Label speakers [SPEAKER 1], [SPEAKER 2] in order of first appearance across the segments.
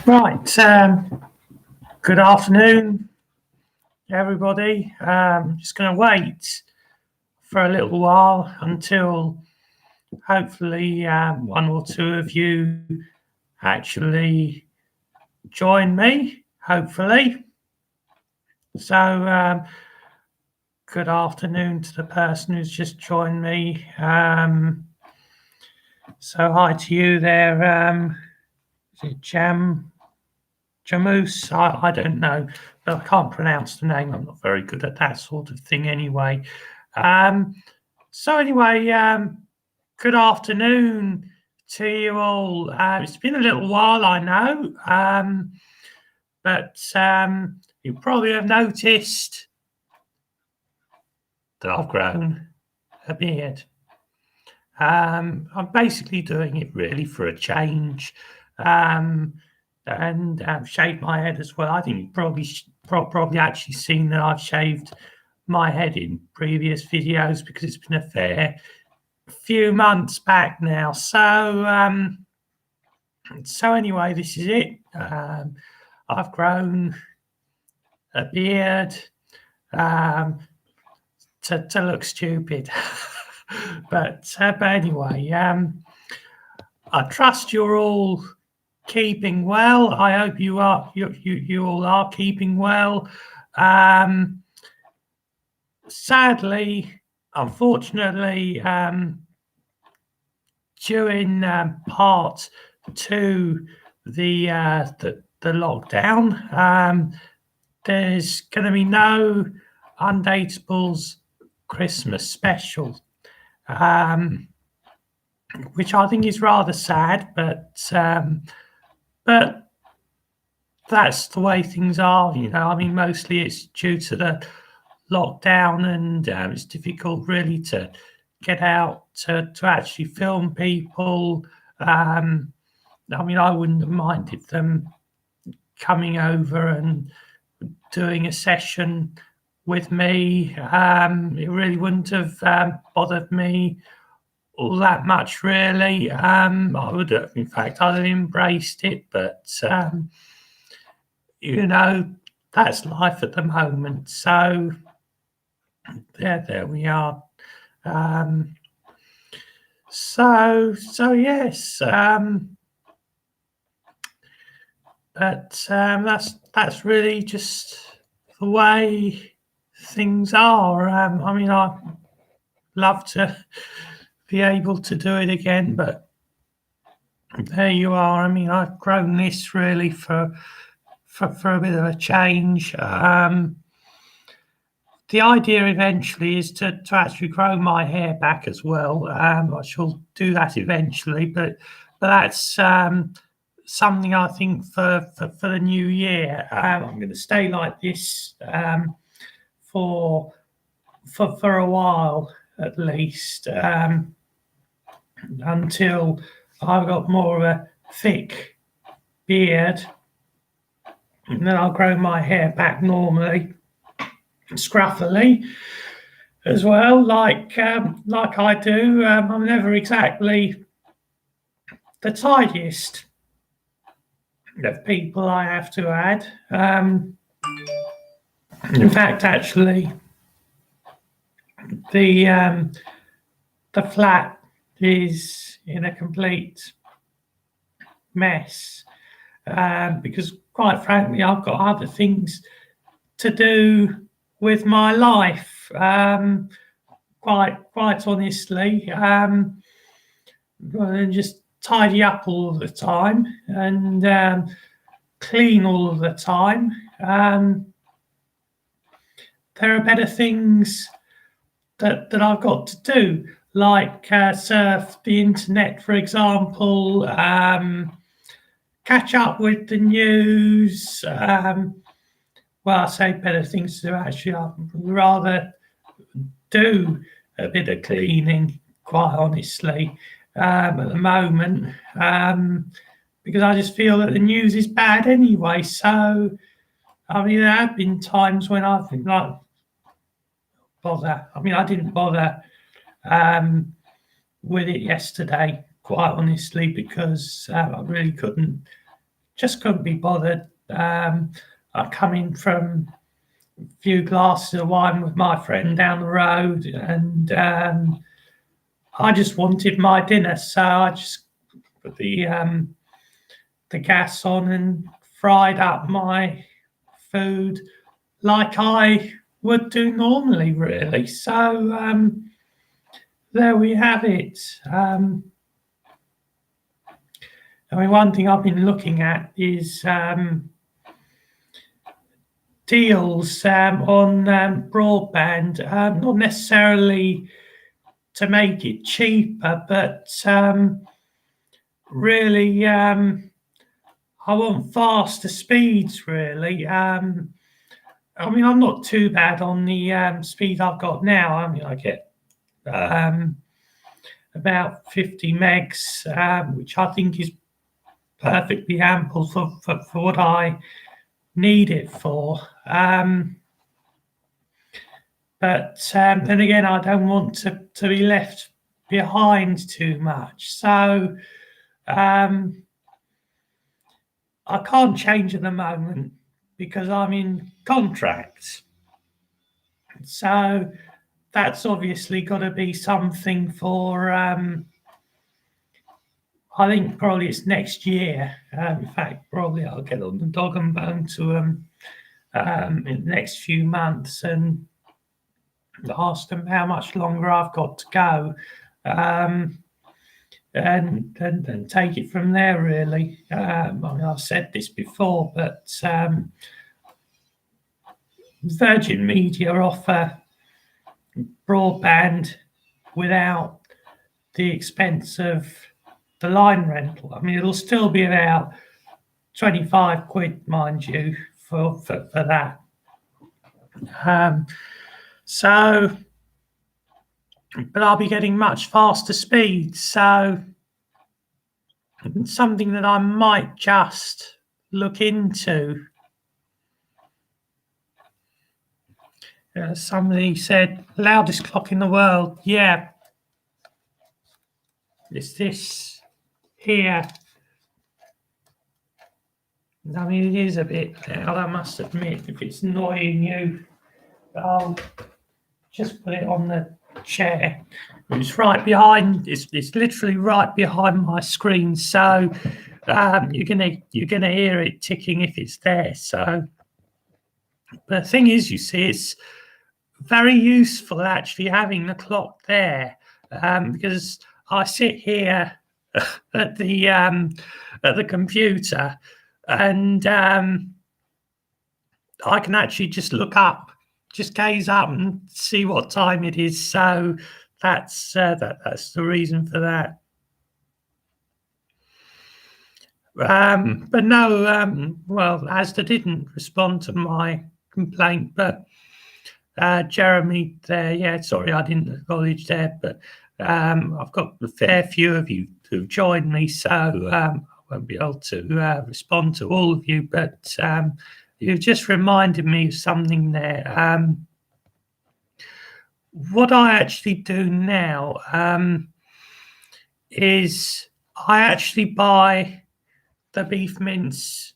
[SPEAKER 1] Right. Good afternoon, everybody. Just going to wait for a little while until hopefully one or two of you actually join me, hopefully. So, good afternoon to the person who's just joined me. So, hi to you there. Is it Jamus? I don't know, but I can't pronounce the name. I'm not very good at that sort of thing anyway. So anyway, good afternoon to you all. It's been a little while, I know, but you probably have noticed that I've grown a beard. I'm basically doing it really for a change. And shaved my head as well. I think you've probably actually seen that I've shaved my head in previous videos because it's been a fair few months back now. So anyway, this is it. I've grown a beard to look stupid, but anyway, I trust you're all keeping well. I hope you are. You all are keeping well. Sadly, unfortunately, during part two, the lockdown, there's going to be no Undateables Christmas special, which I think is rather sad, but that's the way things are, you know. I mean, mostly it's due to the lockdown, and it's difficult really to get out to actually film people. I mean, I wouldn't have minded them coming over and doing a session with me. It really wouldn't have bothered me all that much, really. I would have, in fact, I'd have embraced it, but you know, that's life at the moment. So there we are. So yes. But that's really just the way things are. I mean, I'd love to be able to do it again, but there you are. I mean, I've grown this really for a bit of a change. The idea eventually is to actually grow my hair back as well. I shall do that eventually, but that's something I think for the new year. I'm going to stay like this for a while at least, until I've got more of a thick beard, and then I'll grow my hair back normally, scruffily as well, like I do. I'm never exactly the tidiest of people, I have to add. In fact, actually, the flat is in a complete mess, because quite frankly, I've got other things to do with my life. Quite honestly, rather than just tidy up all the time and clean all of the time. There are better things that I've got to do, like surf the internet, for example, catch up with the news. Well, I say better things to do, actually. I'd rather do a bit of cleaning, quite honestly, at the moment, because I just feel that the news is bad anyway. So, I mean, there have been times when I've been like, bother. I mean, I didn't bother with it yesterday, quite honestly, because I really couldn't be bothered. I come in from a few glasses of wine with my friend down the road, and I just wanted my dinner, so I just put the gas on and fried up my food like I would do normally, really. So there we have it. I mean, one thing I've been looking at is deals on broadband, not necessarily to make it cheaper, but really, I want faster speeds, really. I mean, I'm not too bad on the speed I've got now. I mean, I get about 50 megs, which I think is perfectly ample for what I need it for. But then again, I don't want to be left behind too much. So I can't change at the moment because I'm in contract. So that's obviously got to be something for, I think probably it's next year. In fact, probably I'll get on the dog and bone to them in the next few months and ask them how much longer I've got to go, and take it from there, really. I mean, I've said this before, but Virgin Media offer broadband without the expense of the line rental. I mean, it'll still be about 25 quid, mind you, for that. So, but I'll be getting much faster speeds. So, something that I might just look into. Somebody said, loudest clock in the world. Yeah. It's this here. I mean, it is a bit loud, I must admit. If it's annoying you, I'll just put it on the chair. It's right behind. It's literally right behind my screen, so you're gonna hear it ticking if it's there. So, but the thing is, you see, it's very useful actually having the clock there, because I sit here at the computer, and I can actually just look up, just gaze up and see what time it is. So that's the reason for that. But no, well, Asda didn't respond to my complaint, but Jeremy there, yeah, sorry, I didn't acknowledge there, but I've got a fair few of you who've joined me, so I won't be able to respond to all of you, but you've just reminded me of something there. What I actually do now is I actually buy the beef mince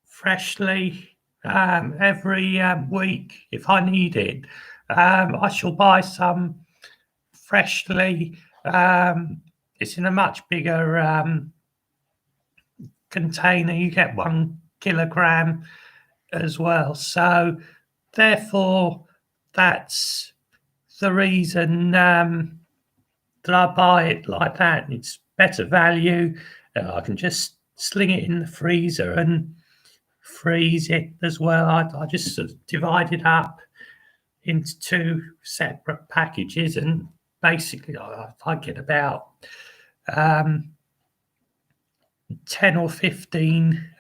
[SPEAKER 1] freshly every week if I need it. I shall buy some freshly. It's in a much bigger container. You get 1 kilogram as well. So therefore, that's the reason that I buy it like that. It's better value. I can just sling it in the freezer and freeze it as well. I just sort of divide it up into 2 separate packages, and basically I get about 10 or 15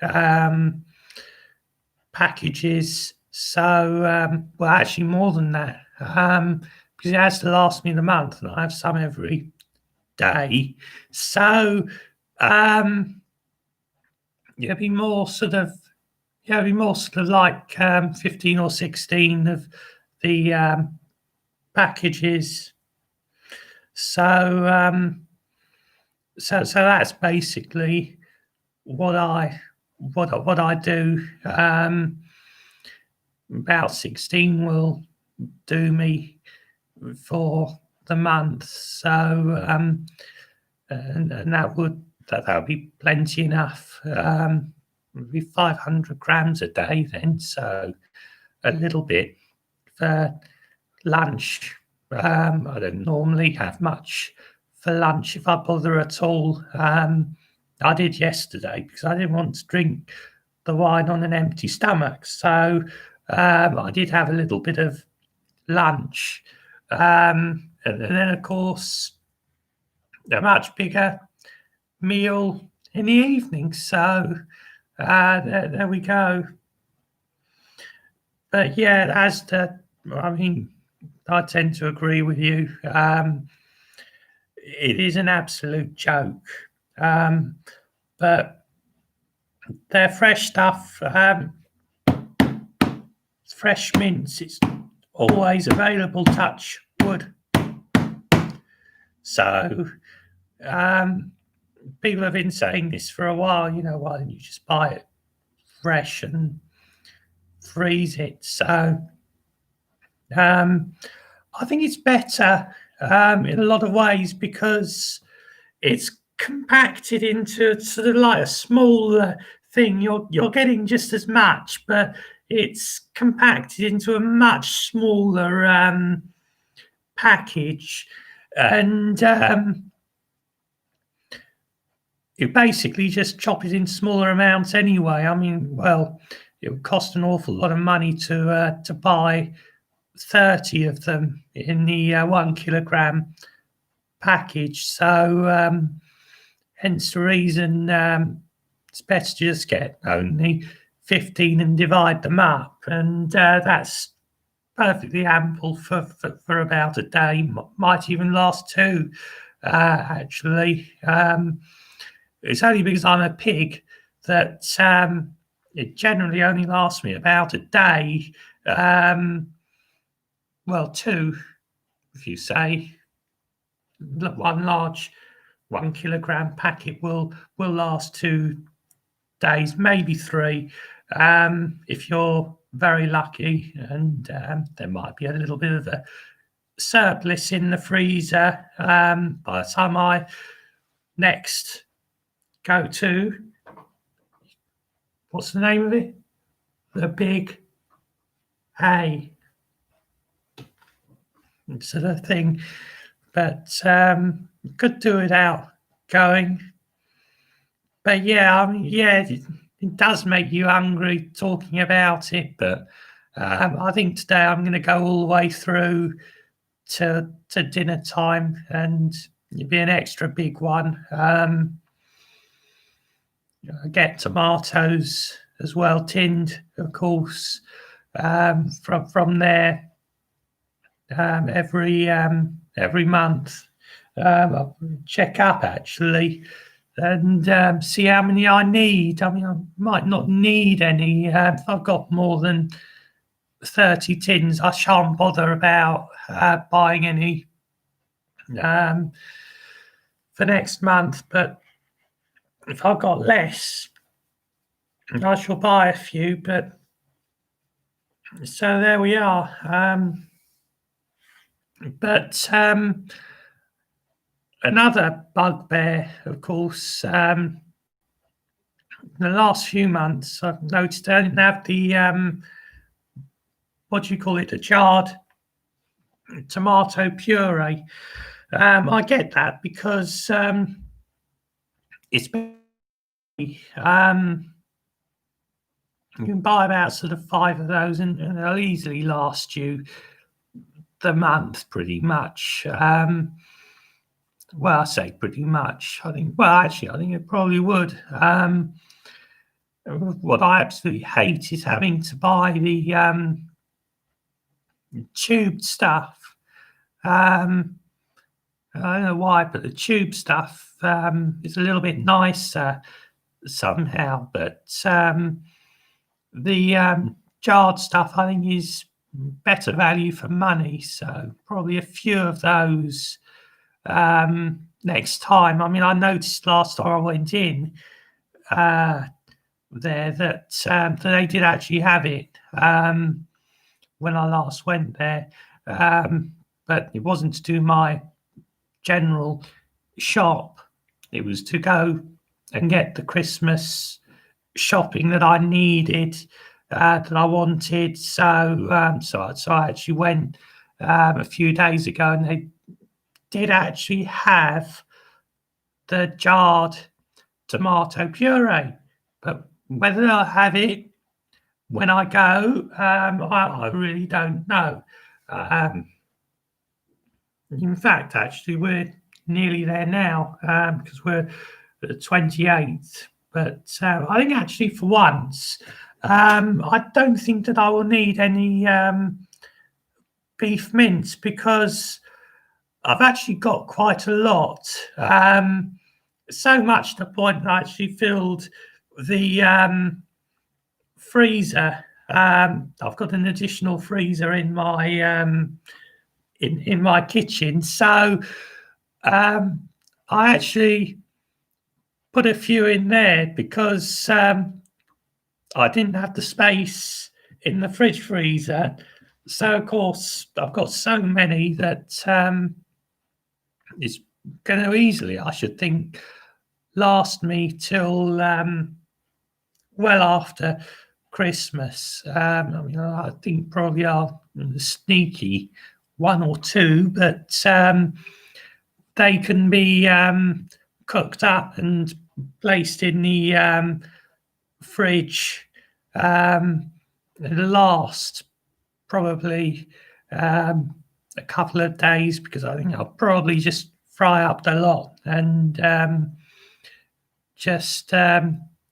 [SPEAKER 1] packages. So, well, actually more than that, because it has to last me the month, and I have some every day. So, it'll be more sort of like 15 or 16 of the packages. So So that's basically what I do. About 16 will do me for the month. So and that'll be plenty enough. It'll be 500 grams a day then. So a little bit for lunch. I don't normally have much for lunch if I bother at all. I did yesterday because I didn't want to drink the wine on an empty stomach. So I did have a little bit of lunch. And then, of course, a much bigger meal in the evening. So there we go. But yeah, I tend to agree with you. It is an absolute joke. But they're fresh stuff. Fresh mints. It's always available. Touch wood. So people have been saying this for a while. Why don't you just buy it fresh and freeze it? So I think it's better in a lot of ways because it's compacted into sort of like a smaller thing. You're getting just as much, but it's compacted into a much smaller package, and you basically just chop it in smaller amounts anyway. It would cost an awful lot of money to buy 30 of them in the 1 kilogram package. So hence the reason it's better to just get only 15 and divide them up, and that's perfectly ample for about a day. Might even last two, actually. It's only because I'm a pig that it generally only lasts me about a day. Well, two, if you say. One large 1 kilogram packet will last 2 days, maybe 3, if you're very lucky, and there might be a little bit of a surplus in the freezer by the time I next go to, what's the name of it? The Big A sort of thing. But could do without going. But yeah, it does make you hungry talking about it. But I think today I'm going to go all the way through to dinner time, and it'll be an extra big one. I get tomatoes as well, tinned, of course, from there every month. I'll check up actually and see how many I need. I might not need any. If I've got more than 30 tins, I shan't bother about buying any for next month. But if I've got less, I shall buy a few. But so there we are. But another bugbear, of course, in the last few months, I've noticed I didn't have the, what do you call it, the jarred tomato puree. I get that because it's you can buy about sort of 5 of those and they'll easily last you the month pretty much. Well, I say pretty much. I think it probably would. What I absolutely hate is having to buy the tube stuff. I don't know why, but the tube stuff is a little bit nicer somehow. But the jarred stuff, I think, is better value for money. So probably a few of those next time. I mean, I noticed last time I went in there that they did actually have it when I last went there, but it wasn't to do my general shop. It was to go and get the Christmas shopping that I needed, that I wanted. So I actually went a few days ago, and they did actually have the jarred tomato puree. But whether I'll have it when I go, I really don't know. In fact, actually, we're nearly there now because we're the 28th. But I think actually for once, I don't think that I will need any beef mince because I've actually got quite a lot. So much to the point that I actually filled the freezer. I've got an additional freezer in my in my kitchen, so I actually put a few in there because I didn't have the space in the fridge freezer. So of course I've got so many that it's going to easily, I should think, last me till well after Christmas. I mean, I think probably I'll sneaky one or two, but they can be cooked up and placed in the fridge. It'll last probably a couple of days because I think I'll probably just fry up the lot and just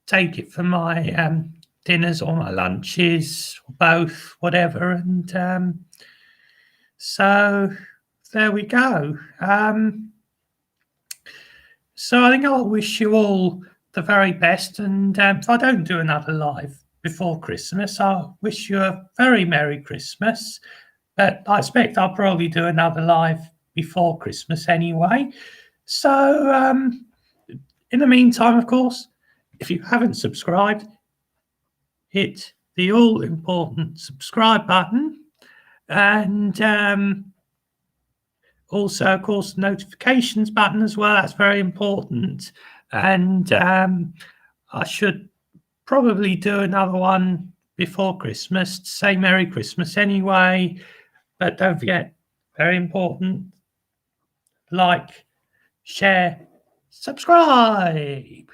[SPEAKER 1] take it for my dinners or my lunches, or both, whatever. And so there we go. So I think I'll wish you all the very best. And if I don't do another live before Christmas, I'll wish you a very Merry Christmas. But I expect I'll probably do another live before Christmas anyway. So in the meantime, of course, if you haven't subscribed, hit the all-important subscribe button. And also, of course, the notifications button as well. That's very important. And I should probably do another one before Christmas to say Merry Christmas anyway. But don't forget, very important, like, share, subscribe.